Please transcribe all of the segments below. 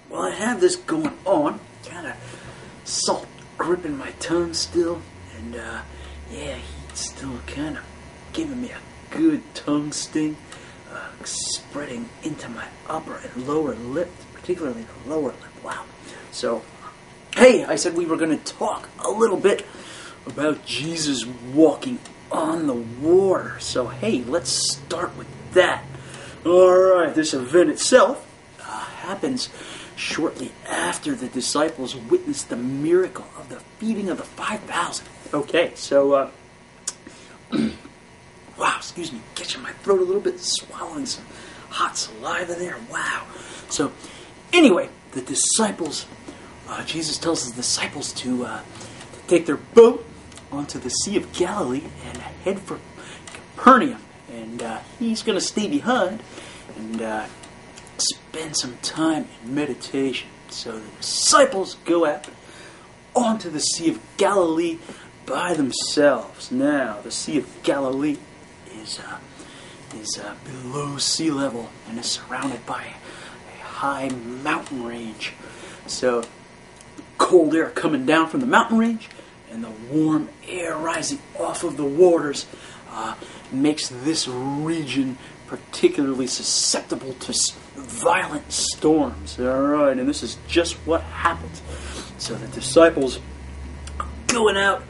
while I have this going on, kind of salt gripping my tongue still, and yeah, he's still kind of giving me a good tongue sting, spreading into my upper and lower lip, particularly the lower lip. Wow. So, hey, I said we were going to talk a little bit about Jesus walking on the water. So, hey, let's start with that. Alright, this event itself happens shortly after the disciples witnessed the miracle of the feeding of the 5,000. Okay, so, wow, excuse me, catching my throat a little bit, swallowing some hot saliva there. Wow. So, anyway, the disciples, Jesus tells his disciples to take their boat onto the Sea of Galilee and head for Capernaum. And he's going to stay behind and spend some time in meditation. So the disciples go out onto the Sea of Galilee by themselves. Now, the Sea of Galilee is below sea level and is surrounded by a high mountain range. So, cold air coming down from the mountain range and the warm air rising off of the waters makes this region particularly susceptible to violent storms. Alright, and this is just what happens. So the disciples going out,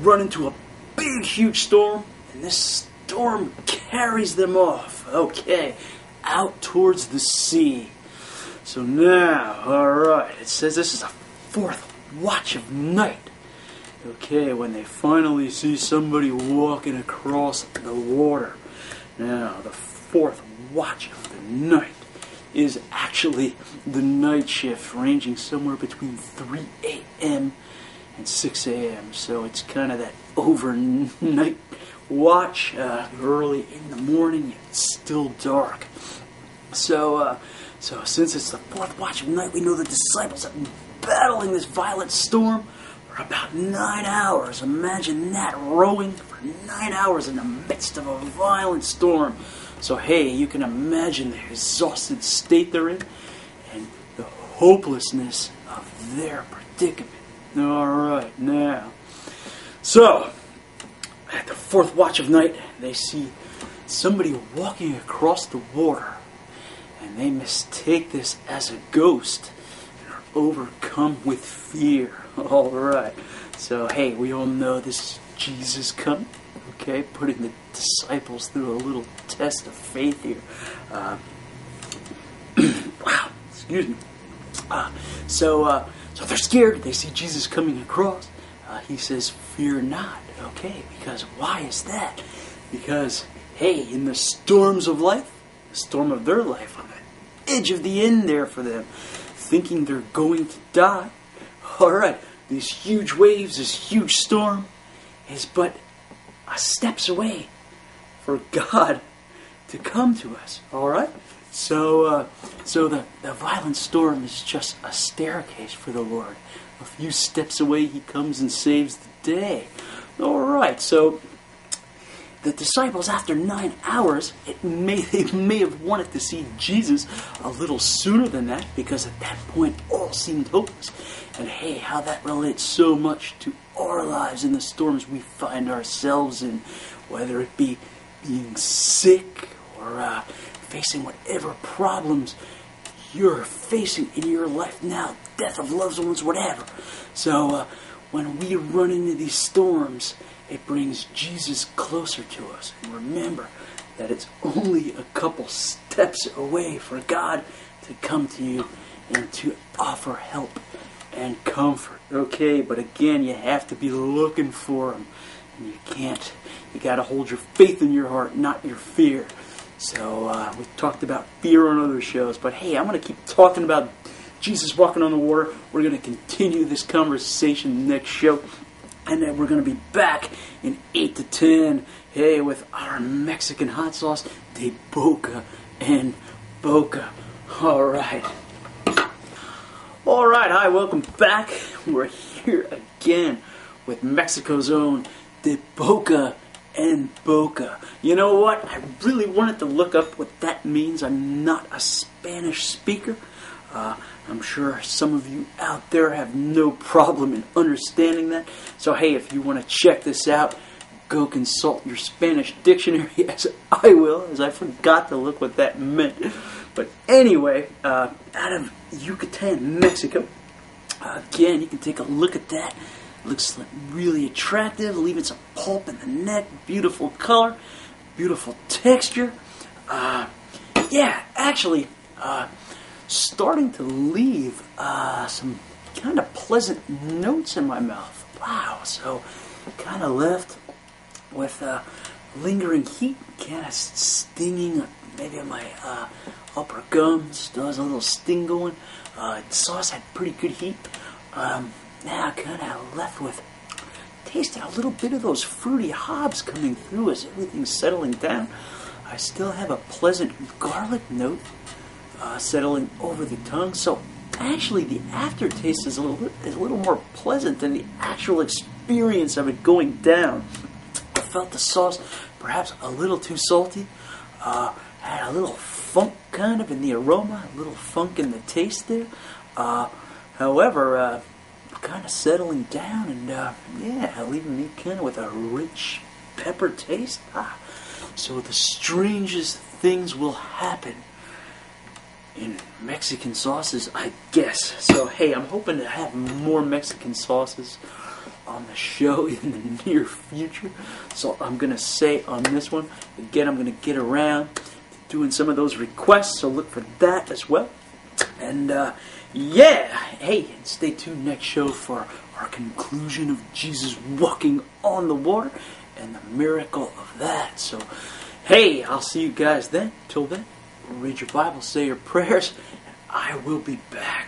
run into a big, huge storm, and this storm carries them off, okay, out towards the sea. So now, alright, it says this is a fourth watch of night. Okay, when they finally see somebody walking across the water. Now, the fourth watch of the night is actually the night shift, ranging somewhere between 3 a.m. and 6 a.m. So it's kind of that overnight watch, early in the morning, it's still dark. So since it's the fourth watch of night, we know the disciples have been battling this violent storm for about 9 hours. Imagine that, rowing for 9 hours in the midst of a violent storm. So hey, you can imagine the exhausted state they're in and the hopelessness of their predicament. Alright, now, so at the fourth watch of night, they see somebody walking across the water, and they mistake this as a ghost and are overcome with fear. Alright, so hey, we all know this is Jesus coming, okay, putting the disciples through a little test of faith here. Wow, excuse me. So they're scared. They see Jesus coming across. He says, "Fear not." Okay, because why is that? Because, hey, in the storms of life, the storm of their life, on the edge of the end there for them, thinking they're going to die. Alright, these huge waves, this huge storm is but steps away for God to come to us. Alright? So the violent storm is just a staircase for the Lord. A few steps away, He comes and saves the day. Alright, so the disciples, after 9 hours, they may have wanted to see Jesus a little sooner than that, because at that point all seemed hopeless. And hey, how that relates so much to our lives in the storms we find ourselves in, whether it be being sick or facing whatever problems you're facing in your life now, death of loved ones, whatever. So when we run into these storms, it brings Jesus closer to us. And remember that it's only a couple steps away for God to come to you and to offer help and comfort. Okay, but again, you have to be looking for Him. And you got to hold your faith in your heart, not your fear. So we've talked about fear on other shows, but hey, I'm going to keep talking about Jesus walking on the water. We're going to continue this conversation next show, and then we're going to be back in 8 to 10, hey, with our Mexican hot sauce, de Boca and Boca. Alright, hi, welcome back. We're here again with Mexico's own de Boca and Boca. You know what? I really wanted to look up what that means. I'm not a Spanish speaker. I'm sure some of you out there have no problem in understanding that. So hey, if you want to check this out, go consult your Spanish dictionary, as I will, as I forgot to look what that meant. But anyway, out of Yucatan, Mexico, again, you can take a look at that. Looks like really attractive, leaving some pulp in the neck, beautiful color, beautiful texture. Yeah, actually, starting to leave some kind of pleasant notes in my mouth. Wow, so kind of left with lingering heat, kind of stinging maybe my upper gums. Still has a little sting going. Sauce had pretty good heat. Now kind of left with tasting a little bit of those fruity hops coming through as everything's settling down. I still have a pleasant garlic note settling over the tongue. So actually the aftertaste is a little more pleasant than the actual experience of it going down. I felt the sauce perhaps a little too salty. Had a little funk kind of in the aroma, a little funk in the taste there. However, kind of settling down and yeah, leaving me kind of with a rich pepper taste. So the strangest things will happen in Mexican sauces, I guess. So hey, I'm hoping to have more Mexican sauces on the show in the near future. So I'm going to say on this one, again, I'm going to get around to doing some of those requests, so look for that as well. And yeah, hey, stay tuned next show for our conclusion of Jesus walking on the water and the miracle of that. So hey, I'll see you guys then. Till then, read your Bible, say your prayers, and I will be back.